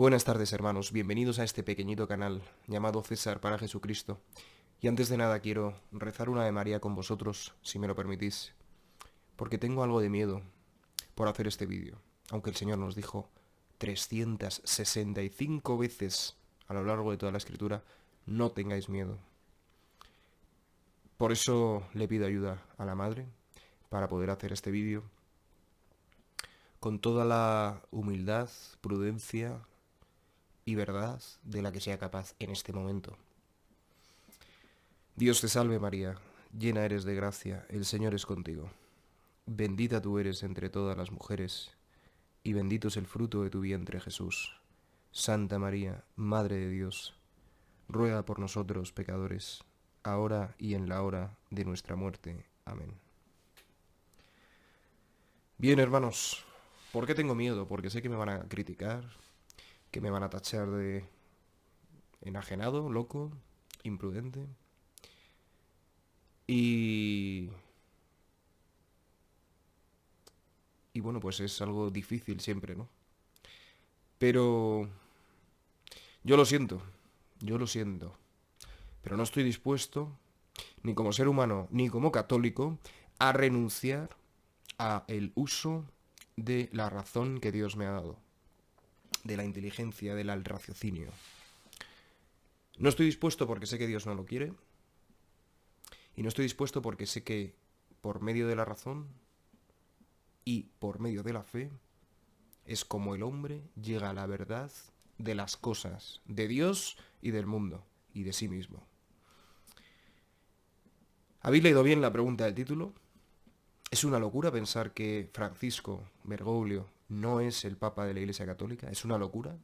Buenas tardes, hermanos, bienvenidos a este pequeñito canal llamado César para Jesucristo. Y antes de nada quiero rezar una Ave María con vosotros, si me lo permitís, porque tengo algo de miedo por hacer este vídeo, aunque el Señor nos dijo 365 veces a lo largo de toda la Escritura, no tengáis miedo. Por eso le pido ayuda a la Madre para poder hacer este vídeo con toda la humildad, prudencia y verdad de la que sea capaz en este momento. Dios te salve María, llena eres de gracia, el Señor es contigo. Bendita tú eres entre todas las mujeres, y bendito es el fruto de tu vientre Jesús. Santa María, Madre de Dios, ruega por nosotros pecadores, ahora y en la hora de nuestra muerte. Amén. Bien, hermanos, ¿por qué tengo miedo? Porque sé que me van a criticar, que me van a tachar de enajenado, loco, imprudente. Y bueno, pues es algo difícil siempre, ¿no? Pero yo lo siento, yo lo siento. Pero no estoy dispuesto, ni como ser humano, ni como católico, a renunciar a el uso de la razón que Dios me ha dado, de la inteligencia, del raciocinio. No estoy dispuesto porque sé que Dios no lo quiere, y no estoy dispuesto porque sé que por medio de la razón y por medio de la fe es como el hombre llega a la verdad de las cosas, de Dios y del mundo, y de sí mismo. ¿Habéis leído bien la pregunta del título? Es una locura pensar que Francisco Bergoglio no es el Papa de la Iglesia Católica. Es una locura,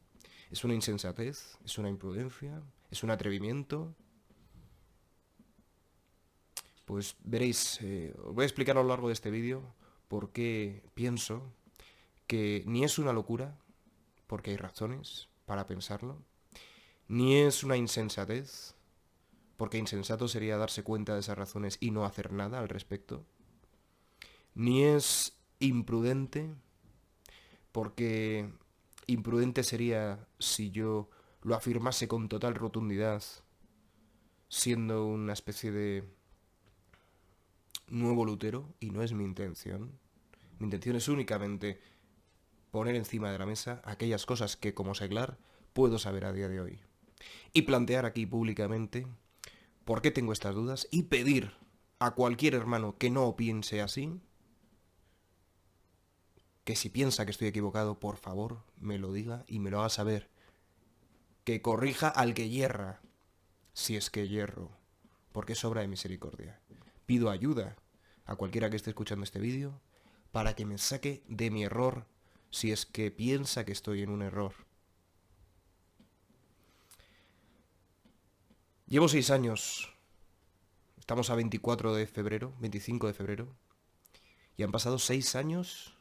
es una insensatez, es una imprudencia, es un atrevimiento. Pues veréis, os voy a explicar a lo largo de este vídeo por qué pienso que ni es una locura, porque hay razones para pensarlo, ni es una insensatez, porque insensato sería darse cuenta de esas razones y no hacer nada al respecto, ni es imprudente, porque imprudente sería si yo lo afirmase con total rotundidad, siendo una especie de nuevo Lutero, y no es mi intención. Mi intención es únicamente poner encima de la mesa aquellas cosas que como seglar puedo saber a día de hoy. Y plantear aquí públicamente por qué tengo estas dudas y pedir a cualquier hermano que no piense así, que si piensa que estoy equivocado, por favor, me lo diga y me lo haga saber. Que corrija al que yerra, si es que hierro, porque es obra de misericordia. Pido ayuda a cualquiera que esté escuchando este vídeo para que me saque de mi error si es que piensa que estoy en un error. Llevo 6 años, estamos a 24 de febrero, 25 de febrero, y han pasado 6 años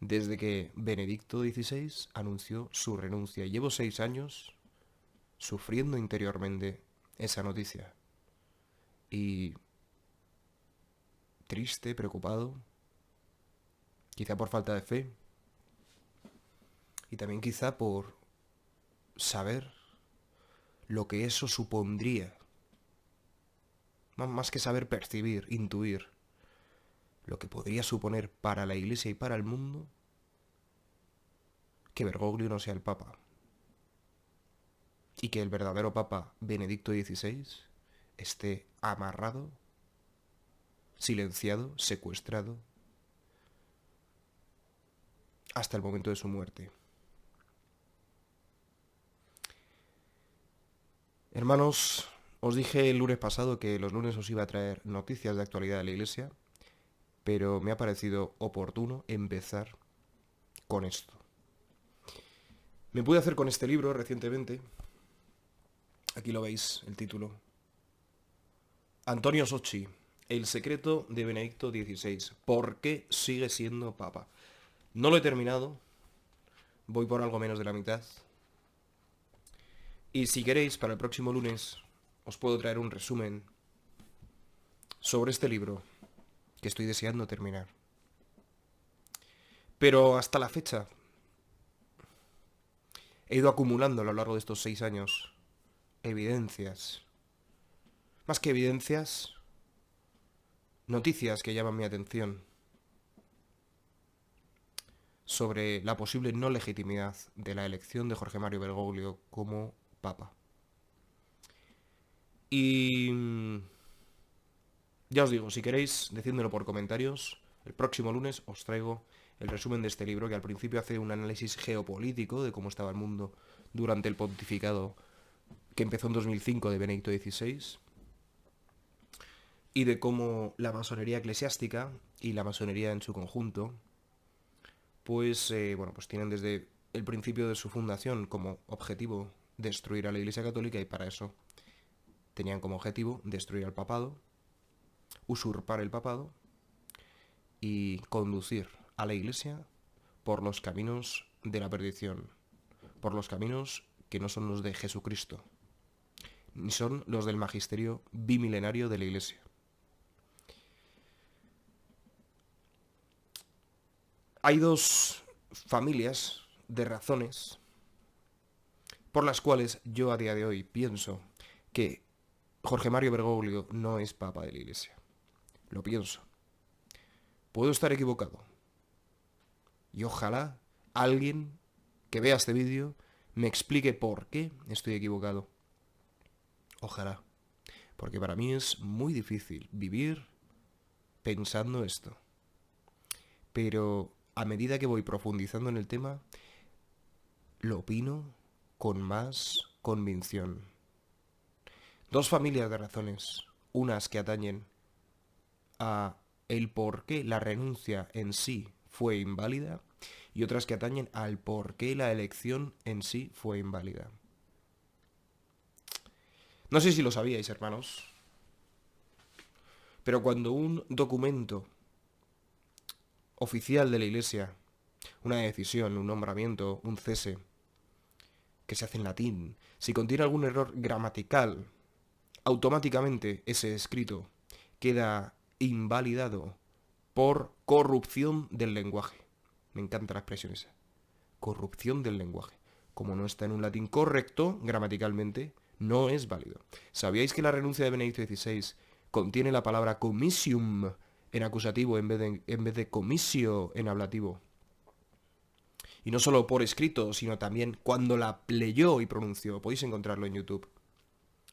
desde que Benedicto XVI anunció su renuncia. Y llevo 6 años sufriendo interiormente esa noticia. Y triste, preocupado, quizá por falta de fe, y también quizá por saber lo que eso supondría. Más que saber, percibir, intuir lo que podría suponer para la Iglesia y para el mundo que Bergoglio no sea el Papa. Y que el verdadero Papa Benedicto XVI esté amarrado, silenciado, secuestrado, hasta el momento de su muerte. Hermanos, os dije el lunes pasado que los lunes os iba a traer noticias de actualidad de la Iglesia, pero me ha parecido oportuno empezar con esto. Me pude hacer con este libro recientemente. Aquí lo veis, el título. Antonio Socci, El secreto de Benedicto XVI. ¿Por qué sigue siendo Papa? No lo he terminado. Voy por algo menos de la mitad. Y si queréis, para el próximo lunes os puedo traer un resumen sobre este libro que estoy deseando terminar. Pero hasta la fecha, he ido acumulando a lo largo de estos 6 años evidencias. Más que evidencias, noticias que llaman mi atención sobre la posible no legitimidad de la elección de Jorge Mario Bergoglio como papa. Y ya os digo, si queréis, decídmelo por comentarios. El próximo lunes os traigo el resumen de este libro, que al principio hace un análisis geopolítico de cómo estaba el mundo durante el pontificado que empezó en 2005 de Benedicto XVI, y de cómo la masonería eclesiástica y la masonería en su conjunto pues tienen desde el principio de su fundación como objetivo destruir a la Iglesia Católica, y para eso tenían como objetivo destruir al papado, usurpar el papado y conducir a la Iglesia por los caminos de la perdición, por los caminos que no son los de Jesucristo, ni son los del magisterio bimilenario de la Iglesia. Hay dos familias de razones por las cuales yo a día de hoy pienso que Jorge Mario Bergoglio no es papa de la Iglesia. Lo pienso. Puedo estar equivocado. Y ojalá alguien que vea este vídeo me explique por qué estoy equivocado. Ojalá. Porque para mí es muy difícil vivir pensando esto. Pero a medida que voy profundizando en el tema, lo opino con más convicción. Dos familias de razones, unas que atañen a el por qué la renuncia en sí fue inválida, y otras que atañen al por qué la elección en sí fue inválida. No sé si lo sabíais, hermanos, pero cuando un documento oficial de la Iglesia, una decisión, un nombramiento, un cese, que se hace en latín, si contiene algún error gramatical, automáticamente ese escrito queda invalidado por corrupción del lenguaje. Me encanta la expresión esa. Corrupción del lenguaje. Como no está en un latín correcto gramaticalmente, no es válido. ¿Sabíais que la renuncia de Benedicto XVI contiene la palabra comisium en acusativo en vez de comisio en ablativo? Y no solo por escrito, sino también cuando la leyó y pronunció. Podéis encontrarlo en YouTube.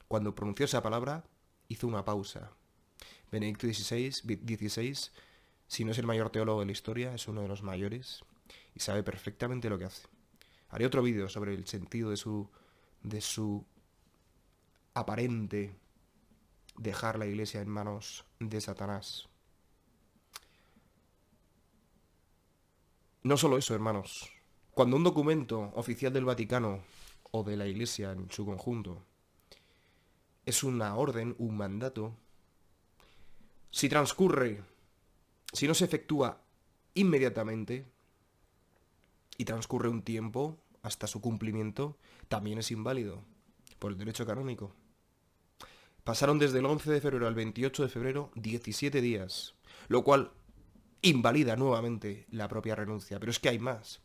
Cuando pronunció esa palabra, hizo una pausa. Benedicto XVI, si no es el mayor teólogo de la historia, es uno de los mayores y sabe perfectamente lo que hace. Haré otro vídeo sobre el sentido de su aparente dejar la Iglesia en manos de Satanás. No solo eso, hermanos. Cuando un documento oficial del Vaticano o de la Iglesia en su conjunto es una orden, un mandato, si no se efectúa inmediatamente y transcurre un tiempo hasta su cumplimiento, también es inválido por el derecho canónico. Pasaron desde el 11 de febrero al 28 de febrero 17 días, lo cual invalida nuevamente la propia renuncia. Pero es que hay más.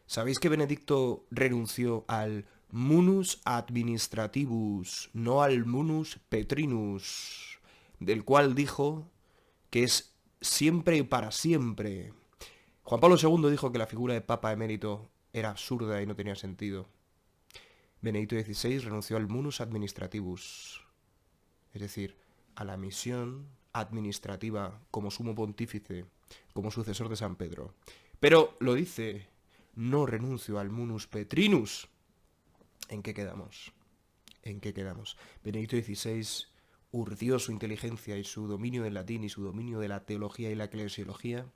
¿Sabéis que Benedicto renunció al munus administrativus, no al munus petrinus, del cual dijo que es siempre y para siempre? Juan Pablo II dijo que la figura de Papa emérito era absurda y no tenía sentido. Benedicto XVI renunció al munus administrativus, es decir, a la misión administrativa como sumo pontífice, como sucesor de San Pedro. Pero lo dice, no renuncio al munus petrinus. ¿En qué quedamos? ¿En qué quedamos? Benedicto XVI urdió su inteligencia y su dominio del latín y su dominio de la teología y la eclesiología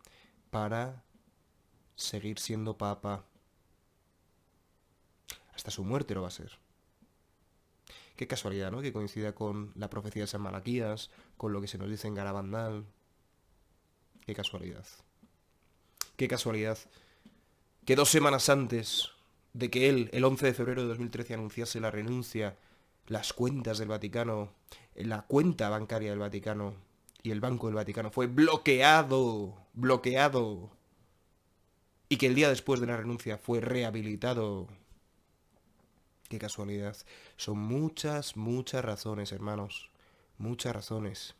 para seguir siendo papa. Hasta su muerte lo va a ser. Qué casualidad, ¿no? Que coincida con la profecía de San Malaquías, con lo que se nos dice en Garabandal. Qué casualidad. Qué casualidad que 2 semanas antes de que él, el 11 de febrero de 2013, anunciase la renuncia, las cuentas del Vaticano, la cuenta bancaria del Vaticano y el Banco del Vaticano fue bloqueado. Y que el día después de la renuncia fue rehabilitado Qué casualidad. Son muchas, muchas razones, hermanos. Muchas razones.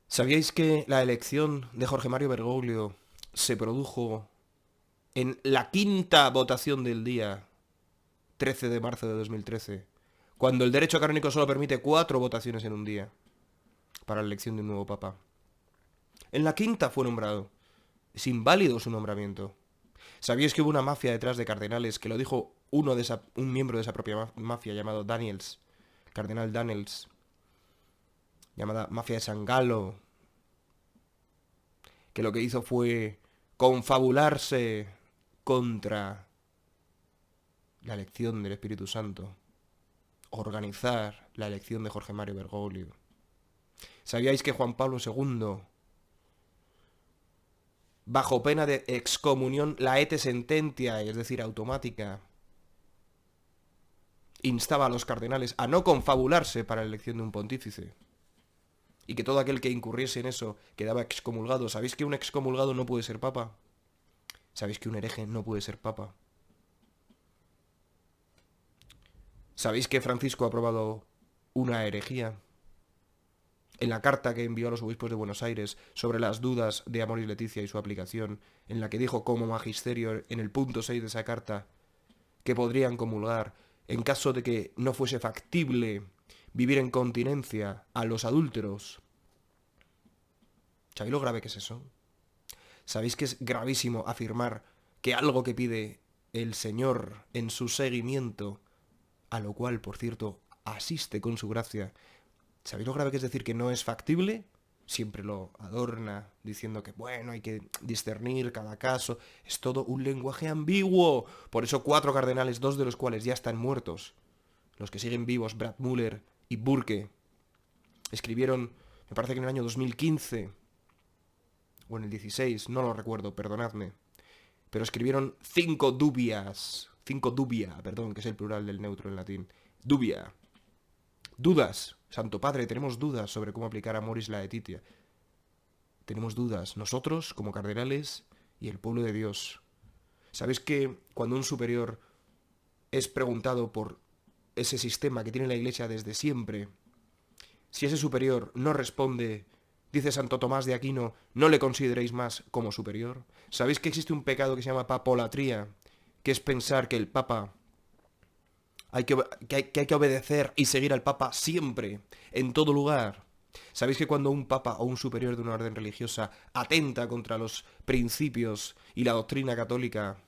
¿Sabíais que la elección de Jorge Mario Bergoglio se produjo en la quinta votación del día, 13 de marzo de 2013, cuando el derecho canónico solo permite 4 votaciones en un día para la elección de un nuevo papa? En la quinta fue nombrado. Es inválido su nombramiento. ¿Sabíais que hubo una mafia detrás de cardenales? Que lo dijo un miembro de esa propia mafia llamado Daniels, cardenal Daniels, llamada mafia de San Galo, que lo que hizo fue confabularse contra la elección del Espíritu Santo, organizar la elección de Jorge Mario Bergoglio. ¿Sabíais que Juan Pablo II, bajo pena de excomunión laete sententia, es decir, automática, instaba a los cardenales a no confabularse para la elección de un pontífice? Y que todo aquel que incurriese en eso quedaba excomulgado. ¿Sabéis que un excomulgado no puede ser papa? ¿Sabéis que un hereje no puede ser papa? ¿Sabéis que Francisco ha aprobado una herejía en la carta que envió a los obispos de Buenos Aires sobre las dudas de Amoris Laetitia y su aplicación, en la que dijo como magisterio en el punto 6 de esa carta que podrían comulgar en caso de que no fuese factible vivir en continencia a los adúlteros? ¿Sabéis lo grave que es eso? ¿Sabéis que es gravísimo afirmar que algo que pide el Señor en su seguimiento, a lo cual, por cierto, asiste con su gracia, ¿sabéis lo grave que es decir que no es factible? Siempre lo adorna diciendo que, bueno, hay que discernir cada caso. Es todo un lenguaje ambiguo. Por eso 4 cardenales, 2 de los cuales ya están muertos, los que siguen vivos, Brad Müller y Burke, escribieron, me parece que en el año 2015, o en el 16, no lo recuerdo, perdonadme, pero escribieron 5 dubias, 5 dubia, perdón, que es el plural del neutro en latín, dubia, dudas. Santo Padre, tenemos dudas sobre cómo aplicar Amoris Laetitia. Tenemos dudas, nosotros como cardenales y el pueblo de Dios. ¿Sabéis que cuando un superior es preguntado por ese sistema que tiene la Iglesia desde siempre, si ese superior no responde, dice Santo Tomás de Aquino, no le consideréis más como superior? ¿Sabéis que existe un pecado que se llama papolatría, que es pensar que el Papa hay que obedecer y seguir al Papa siempre, en todo lugar? ¿Sabéis que cuando un papa o un superior de una orden religiosa atenta contra los principios y la doctrina católica,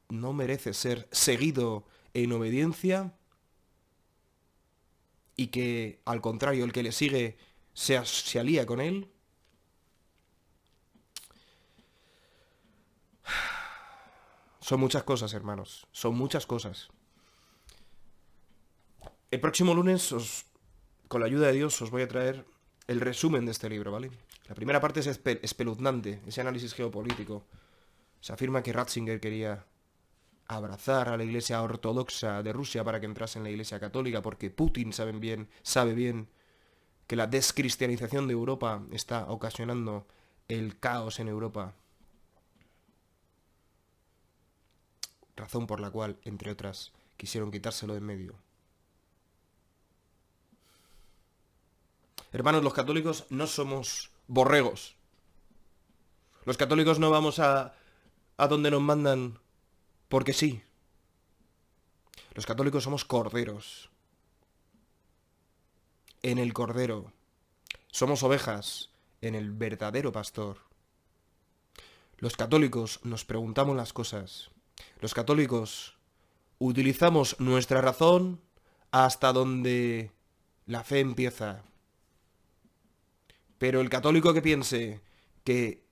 no merece ser seguido en obediencia? Y que, al contrario, el que le sigue se alía con él. Son muchas cosas, hermanos. Son muchas cosas. El próximo lunes, con la ayuda de Dios, os voy a traer el resumen de este libro, ¿vale? La primera parte es espeluznante, ese análisis geopolítico. Se afirma que Ratzinger quería abrazar a la Iglesia ortodoxa de Rusia para que entrase en la Iglesia católica, porque Putin sabe bien que la descristianización de Europa está ocasionando el caos en Europa. Razón por la cual, entre otras, quisieron quitárselo de en medio. Hermanos, los católicos no somos borregos. Los católicos no vamos a donde nos mandan porque sí. Los católicos somos corderos. En el cordero. Somos ovejas en el verdadero pastor. Los católicos nos preguntamos las cosas. Los católicos utilizamos nuestra razón hasta donde la fe empieza. Pero el católico que piense que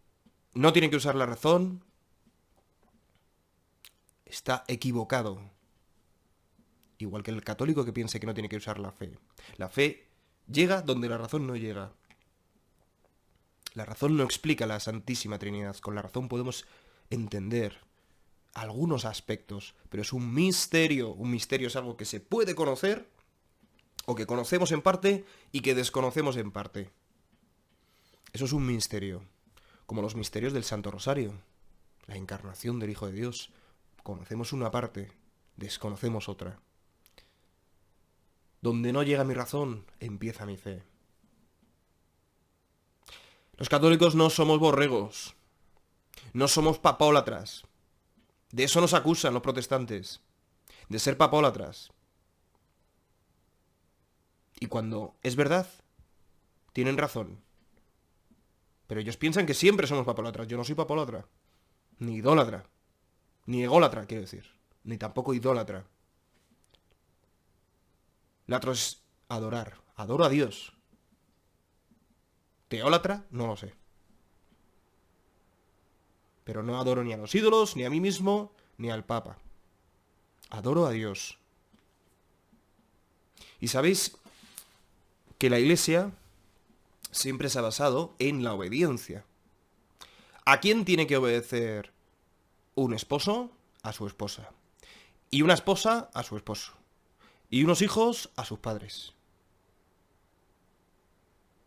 no tiene que usar la razón está equivocado. Igual que el católico que piense que no tiene que usar la fe. La fe llega donde la razón no llega. La razón no explica la Santísima Trinidad. Con la razón podemos entender algunos aspectos, pero es un misterio. Un misterio es algo que se puede conocer, o que conocemos en parte y que desconocemos en parte. Eso es un misterio. Como los misterios del Santo Rosario, la encarnación del Hijo de Dios, conocemos una parte, desconocemos otra. Donde no llega mi razón, empieza mi fe. Los católicos no somos borregos, no somos papólatras. De eso nos acusan los protestantes, de ser papólatras. Y cuando es verdad, tienen razón. Pero ellos piensan que siempre somos papólatras. Yo no soy papólatra, ni idólatra, ni ególatra, quiero decir, ni tampoco idólatra. Latro es adorar, adoro a Dios. Teólatra, no lo sé. Pero no adoro ni a los ídolos, ni a mí mismo, ni al Papa. Adoro a Dios. Y sabéis que la Iglesia siempre se ha basado en la obediencia. ¿A quién tiene que obedecer un esposo? A su esposa. Y una esposa a su esposo. Y unos hijos a sus padres.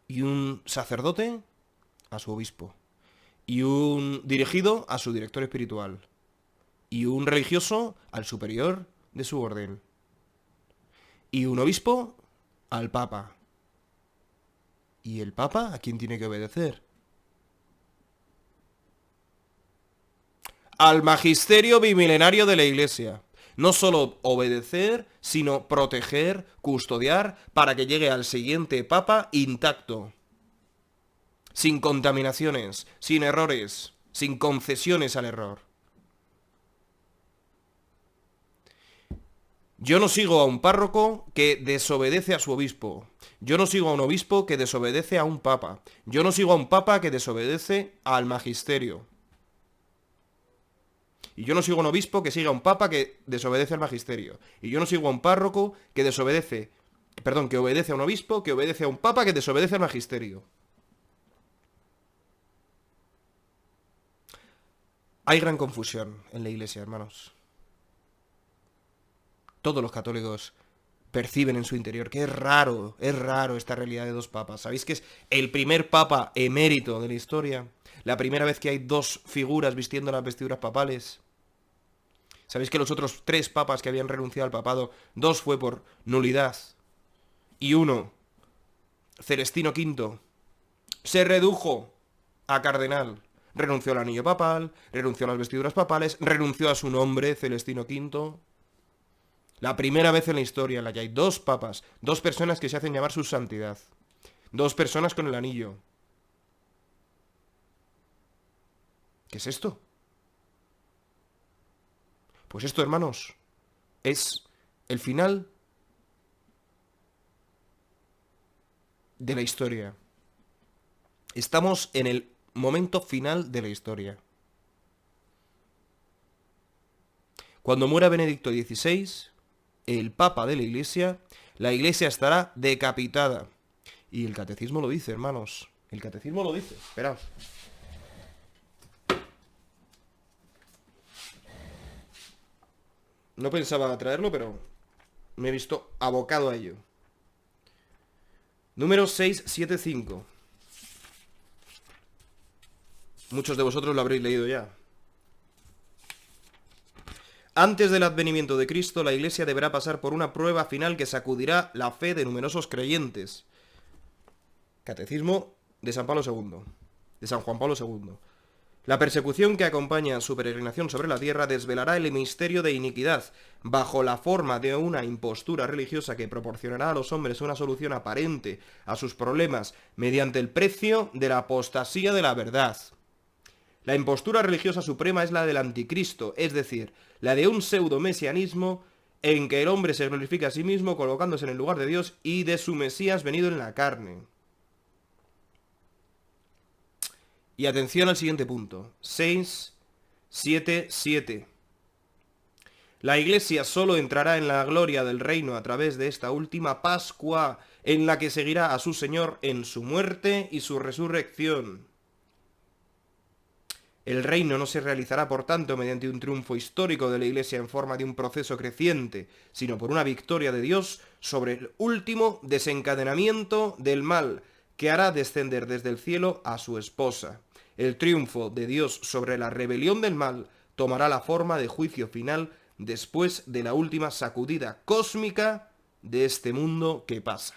Y un sacerdote a su obispo. Y un dirigido a su director espiritual. Y un religioso al superior de su orden. Y un obispo al papa. ¿Y el papa a quién tiene que obedecer? Al magisterio bimilenario de la Iglesia. No solo obedecer, sino proteger, custodiar, para que llegue al siguiente papa intacto. Sin contaminaciones, sin errores, sin concesiones al error. Yo no sigo a un párroco que desobedece a su obispo. Yo no sigo a un obispo que desobedece a un papa. Yo no sigo a un papa que desobedece al magisterio. Y yo no sigo a un obispo que siga a un papa que desobedece al magisterio. Y yo no sigo a un párroco que que obedece a un obispo, que obedece a un papa que desobedece al magisterio. Hay gran confusión en la Iglesia, hermanos. Todos los católicos perciben en su interior que es raro esta realidad de dos papas. ¿Sabéis que es el primer papa emérito de la historia? La primera vez que hay dos figuras vistiendo las vestiduras papales. ¿Sabéis que los otros 3 papas que habían renunciado al papado, 2 fue por nulidad? Y uno, Celestino V, se redujo a cardenal. Renunció al anillo papal, renunció a las vestiduras papales, renunció a su nombre, Celestino V. La primera vez en la historia en la que hay 2 papas, 2 personas que se hacen llamar su santidad. 2 personas con el anillo. ¿Qué es esto? Pues esto, hermanos, es el final de la historia. Estamos en el momento final de la historia. Cuando muera Benedicto XVI, el Papa de la Iglesia estará decapitada. Y el catecismo lo dice, hermanos. El catecismo lo dice. Esperad. No pensaba traerlo, pero me he visto abocado a ello. Número 675. Muchos de vosotros lo habréis leído ya. Antes del advenimiento de Cristo, la Iglesia deberá pasar por una prueba final que sacudirá la fe de numerosos creyentes. Catecismo de San Pablo II. De San Juan Pablo II. La persecución que acompaña a su peregrinación sobre la tierra desvelará el misterio de iniquidad, bajo la forma de una impostura religiosa que proporcionará a los hombres una solución aparente a sus problemas mediante el precio de la apostasía de la verdad. La impostura religiosa suprema es la del anticristo, es decir, la de un pseudo-mesianismo en que el hombre se glorifica a sí mismo colocándose en el lugar de Dios y de su Mesías venido en la carne. Y atención al siguiente punto. 677. La Iglesia solo entrará en la gloria del reino a través de esta última Pascua, en la que seguirá a su Señor en su muerte y su resurrección. El reino no se realizará, por tanto, mediante un triunfo histórico de la Iglesia en forma de un proceso creciente, sino por una victoria de Dios sobre el último desencadenamiento del mal, que hará descender desde el cielo a su esposa. El triunfo de Dios sobre la rebelión del mal tomará la forma de juicio final después de la última sacudida cósmica de este mundo que pasa.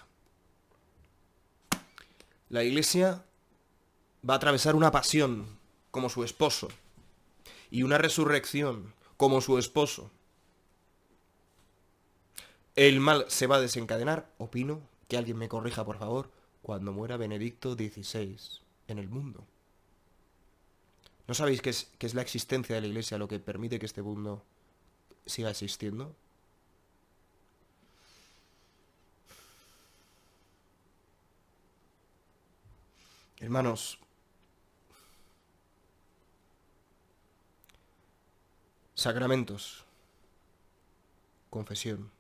La Iglesia va a atravesar una pasión como su esposo y una resurrección como su esposo. El mal se va a desencadenar, opino, que alguien me corrija por favor, cuando muera Benedicto XVI en el mundo. ¿No sabéis qué es la existencia de la Iglesia lo que permite que este mundo siga existiendo? Hermanos, sacramentos, confesión,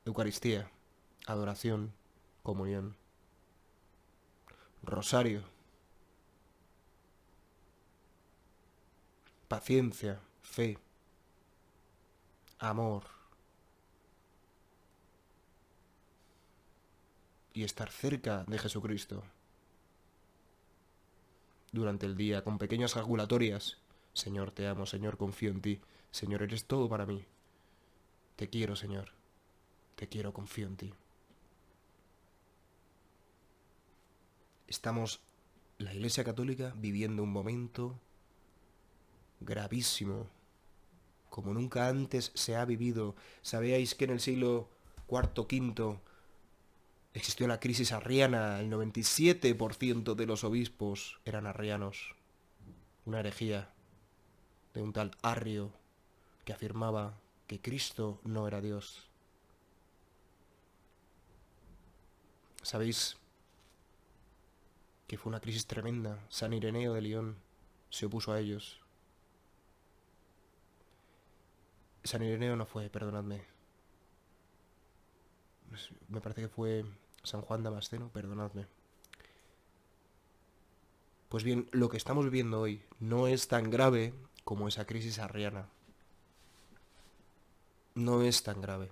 Eucaristía, adoración, comunión, rosario, paciencia, fe, amor y estar cerca de Jesucristo durante el día con pequeñas jaculatorias. Señor, te amo, Señor, confío en ti. Señor, eres todo para mí. Te quiero, Señor. Te quiero, confío en ti. Estamos, la Iglesia Católica, viviendo un momento gravísimo, como nunca antes se ha vivido. ¿Sabíais que en el siglo IV, V existió la crisis arriana? El 97% de los obispos eran arrianos. Una herejía de un tal Arrio que afirmaba que Cristo no era Dios. ¿Sabéis que fue una crisis tremenda? San Ireneo de León se opuso a ellos. San Ireneo no fue, perdonadme. Me parece que fue San Juan Damasceno, perdonadme. Pues bien, lo que estamos viviendo hoy no es tan grave como esa crisis arriana. No es tan grave.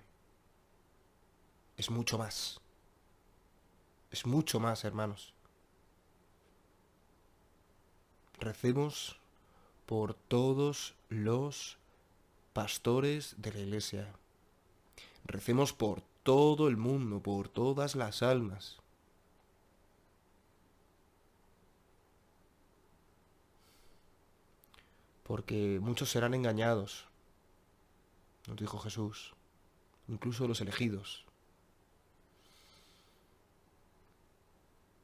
Es mucho más. Es mucho más, hermanos. Recemos por todos los pastores de la Iglesia. Recemos por todo el mundo, por todas las almas. Porque muchos serán engañados, nos dijo Jesús, incluso los elegidos.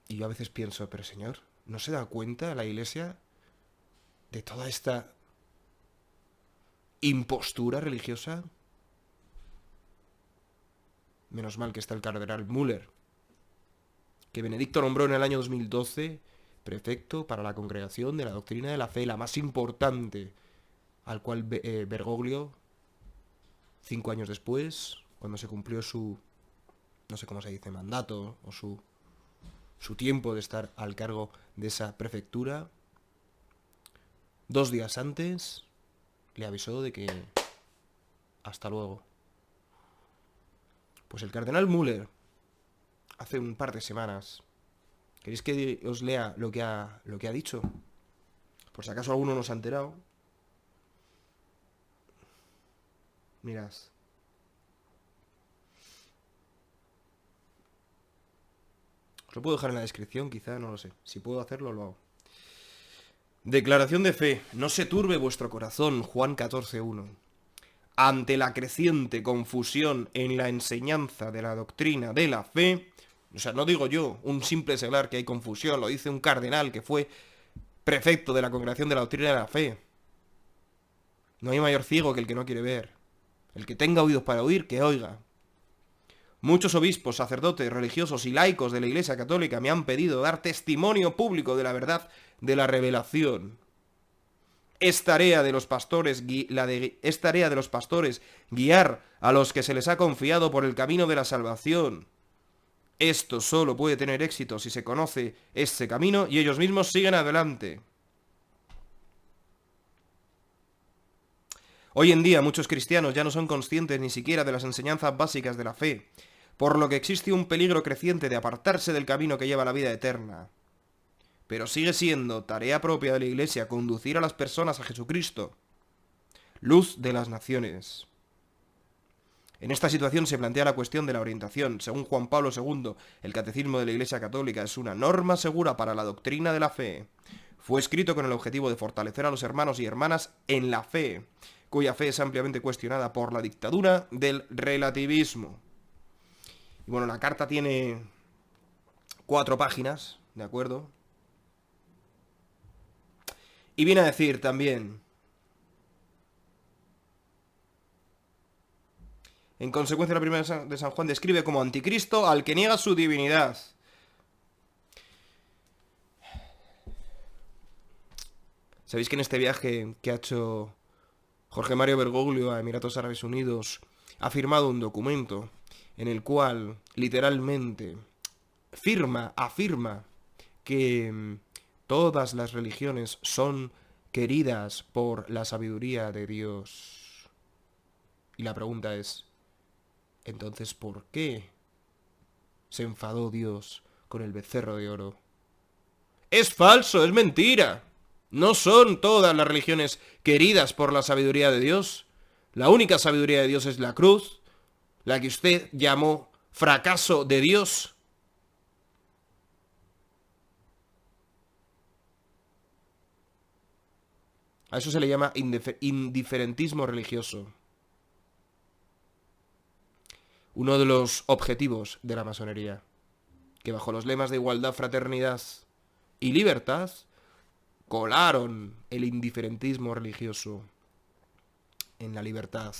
Y yo a veces pienso, pero Señor, ¿no se da cuenta la Iglesia de toda esta impostura religiosa? Menos mal que está el cardenal Müller, que Benedicto nombró en el año 2012 prefecto para la Congregación de la Doctrina de la Fe, la más importante, al cual Bergoglio, 5 años después, cuando se cumplió su, no sé cómo se dice, mandato, o su tiempo de estar al cargo de esa prefectura, 2 días antes le avisó de que hasta luego. Pues el cardenal Müller, hace un par de semanas, ¿queréis que os lea lo que ha dicho? Por si acaso alguno no se ha enterado. Mirad. Os lo puedo dejar en la descripción, quizá, no lo sé. Si puedo hacerlo, lo hago. Declaración de fe. No se turbe vuestro corazón, Juan 14:1. Ante la creciente confusión en la enseñanza de la doctrina de la fe, o sea, no digo yo, un simple seglar que hay confusión, lo dice un cardenal que fue prefecto de la Congregación de la Doctrina de la Fe. No hay mayor ciego que el que no quiere ver. El que tenga oídos para oír, que oiga. Muchos obispos, sacerdotes, religiosos y laicos de la Iglesia Católica me han pedido dar testimonio público de la verdad de la revelación. Es tarea de los pastores guiar a los que se les ha confiado por el camino de la salvación. Esto solo puede tener éxito si se conoce ese camino y ellos mismos siguen adelante. Hoy en día muchos cristianos ya no son conscientes ni siquiera de las enseñanzas básicas de la fe, por lo que existe un peligro creciente de apartarse del camino que lleva a la vida eterna. Pero sigue siendo tarea propia de la Iglesia conducir a las personas a Jesucristo. luz de las naciones. En esta situación se plantea la cuestión de la orientación. Según Juan Pablo II, el Catecismo de la Iglesia Católica es una norma segura para la doctrina de la fe. Fue escrito con el objetivo de fortalecer a los hermanos y hermanas en la fe, cuya fe es ampliamente cuestionada por la dictadura del relativismo. Y bueno, la carta tiene 4 páginas, ¿de acuerdo? Y viene a decir también: en consecuencia, la primera de San Juan describe como anticristo al que niega su divinidad. ¿Sabéis que en este viaje que ha hecho Jorge Mario Bergoglio a Emiratos Árabes Unidos ha firmado un documento en el cual literalmente afirma que todas las religiones son queridas por la sabiduría de Dios? Y la pregunta es, entonces, ¿por qué se enfadó Dios con el becerro de oro? Es falso, es mentira. No son todas las religiones queridas por la sabiduría de Dios. La única sabiduría de Dios es la cruz, la que usted llamó fracaso de Dios. A eso se le llama indiferentismo religioso. Uno de los objetivos de la masonería, que bajo los lemas de igualdad, fraternidad y libertad, colaron el indiferentismo religioso en la libertad.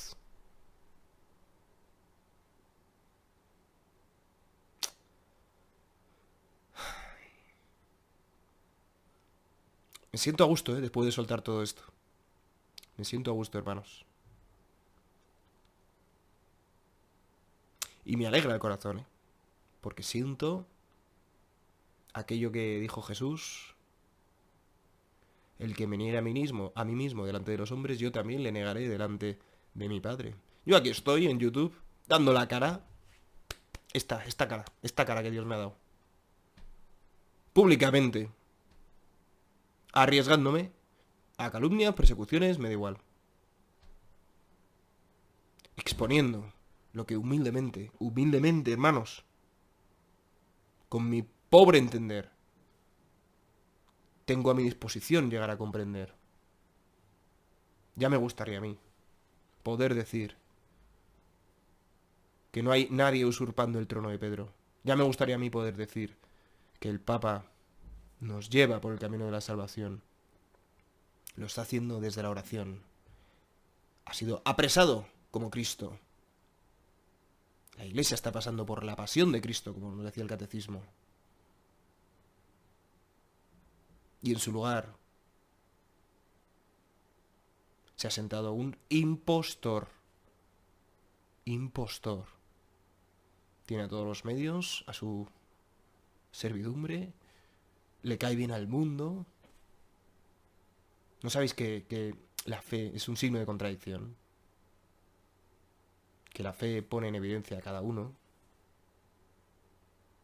Me siento a gusto, después de soltar todo esto. Me siento a gusto, hermanos. Y me alegra el corazón, porque siento aquello que dijo Jesús: el que me niegue a mí mismo delante de los hombres, yo también le negaré delante de mi Padre. Yo aquí estoy en YouTube, dando la cara, esta cara que Dios me ha dado. Públicamente. Arriesgándome a calumnias, persecuciones, me da igual. Exponiendo lo que humildemente, hermanos, con mi pobre entender, tengo a mi disposición llegar a comprender. Ya me gustaría a mí poder decir que no hay nadie usurpando el trono de Pedro. Ya me gustaría a mí poder decir que el Papa nos lleva por el camino de la salvación. Lo está haciendo desde la oración. Ha sido apresado como Cristo. La Iglesia está pasando por la pasión de Cristo, como nos decía el Catecismo. Y en su lugar se ha sentado un impostor. Impostor. Tiene a todos los medios a su servidumbre. Le cae bien al mundo. ¿No sabéis que la fe es un signo de contradicción? Que la fe pone en evidencia a cada uno.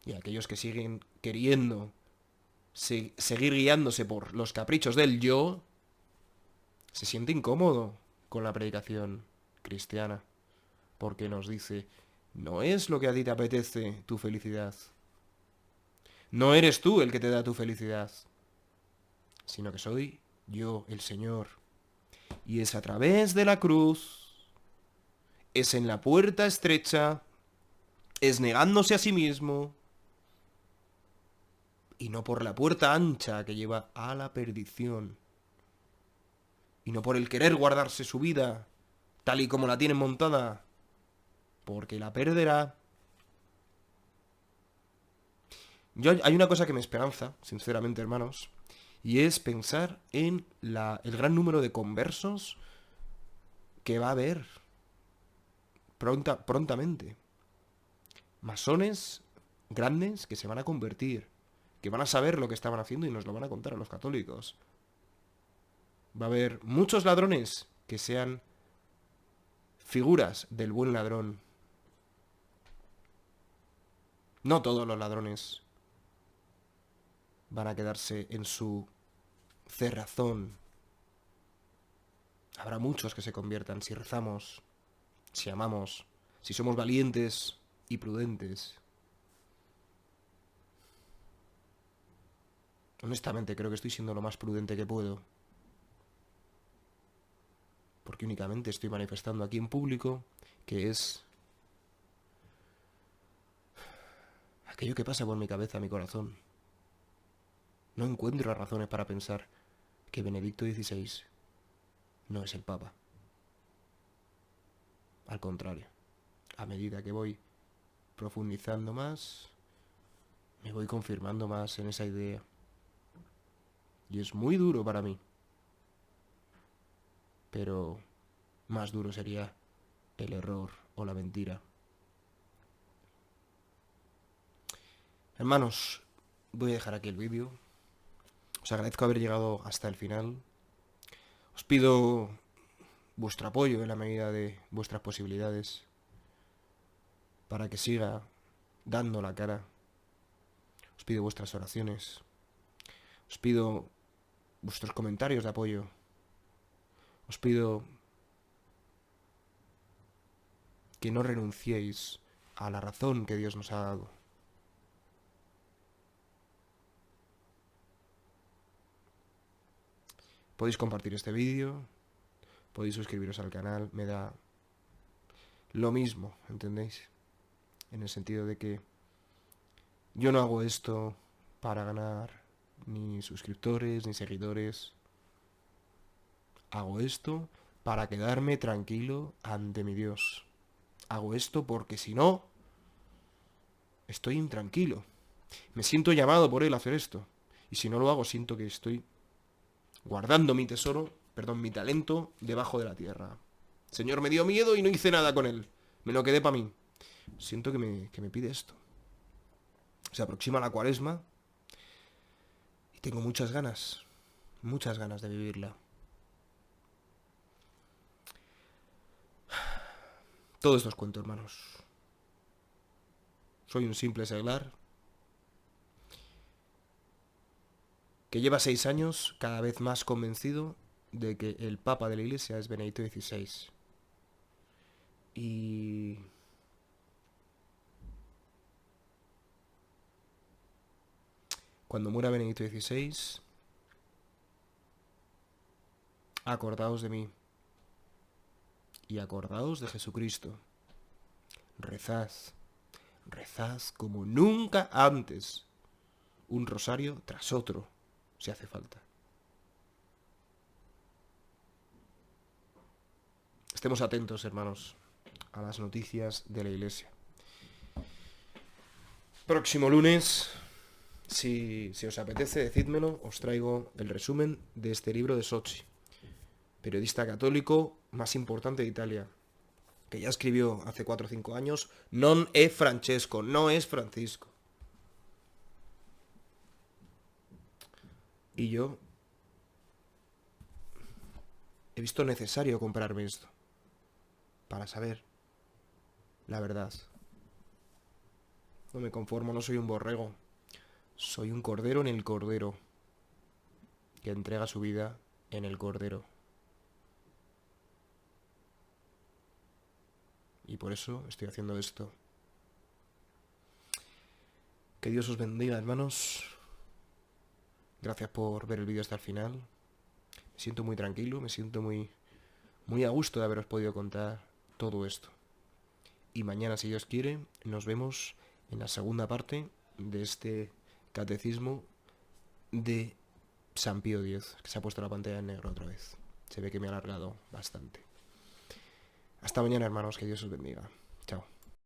Y a aquellos que siguen queriendo seguir guiándose por los caprichos del yo, se siente incómodo con la predicación cristiana. Porque nos dice: no es lo que a ti te apetece tu felicidad. No eres tú el que te da tu felicidad, sino que soy yo, el Señor. Y es a través de la cruz, es en la puerta estrecha, es negándose a sí mismo, y no por la puerta ancha que lleva a la perdición. Y no por el querer guardarse su vida, tal y como la tienen montada, porque la perderá. Hay una cosa que me esperanza, sinceramente, hermanos, y es pensar en el gran número de conversos que va a haber prontamente. Masones grandes que se van a convertir, que van a saber lo que estaban haciendo y nos lo van a contar a los católicos. Va a haber muchos ladrones que sean figuras del buen ladrón. No todos los ladrones van a quedarse en su cerrazón Habrá muchos que se conviertan si rezamos, si amamos, si somos valientes y prudentes. Honestamente, creo que estoy siendo lo más prudente que puedo. Porque únicamente estoy manifestando aquí en público que es aquello que pasa por mi cabeza, mi corazón. No encuentro razones para pensar que Benedicto XVI no es el Papa. Al contrario, a medida que voy profundizando más, me voy confirmando más en esa idea. Y es muy duro para mí. Pero más duro sería el error o la mentira. Hermanos, voy a dejar aquí el vídeo. Os agradezco haber llegado hasta el final. Os pido vuestro apoyo en la medida de vuestras posibilidades para que siga dando la cara. Os pido vuestras oraciones. Os pido vuestros comentarios de apoyo. Os pido que no renunciéis a la razón que Dios nos ha dado. Podéis compartir este vídeo, podéis suscribiros al canal, me da lo mismo, ¿entendéis? En el sentido de que yo no hago esto para ganar ni suscriptores ni seguidores. Hago esto para quedarme tranquilo ante mi Dios. Hago esto porque si no, estoy intranquilo. Me siento llamado por Él a hacer esto. Y si no lo hago, siento que estoy guardando mi tesoro, mi talento debajo de la tierra. El Señor me dio miedo y no hice nada con él. Me lo quedé para mí. Siento que me pide esto. Se aproxima la Cuaresma y tengo muchas ganas de vivirla. Todo esto os cuento, hermanos. Soy un simple seglar que lleva 6 años cada vez más convencido de que el Papa de la Iglesia es Benedicto XVI. Y cuando muera Benedicto XVI, acordaos de mí y acordaos de Jesucristo. Rezad, rezad como nunca antes, un rosario tras otro, si hace falta. Estemos atentos, hermanos, a las noticias de la Iglesia. Próximo lunes, si os apetece, decídmelo, os traigo el resumen de este libro de Socci, periodista católico más importante de Italia, que ya escribió hace 4 o 5 años, Non è Francesco, no es Francisco. Y yo he visto necesario comprarme esto para saber la verdad. No me conformo, no soy un borrego. Soy un cordero en el cordero, que entrega su vida en el cordero. Y por eso estoy haciendo esto. Que Dios os bendiga, hermanos. Gracias por ver el vídeo hasta el final. Me siento muy tranquilo, me siento muy a gusto de haberos podido contar todo esto. Y mañana, si Dios quiere, nos vemos en la segunda parte de este catecismo de San Pío X, que se ha puesto la pantalla en negro otra vez. Se ve que me ha alargado bastante. Hasta mañana, hermanos, que Dios os bendiga.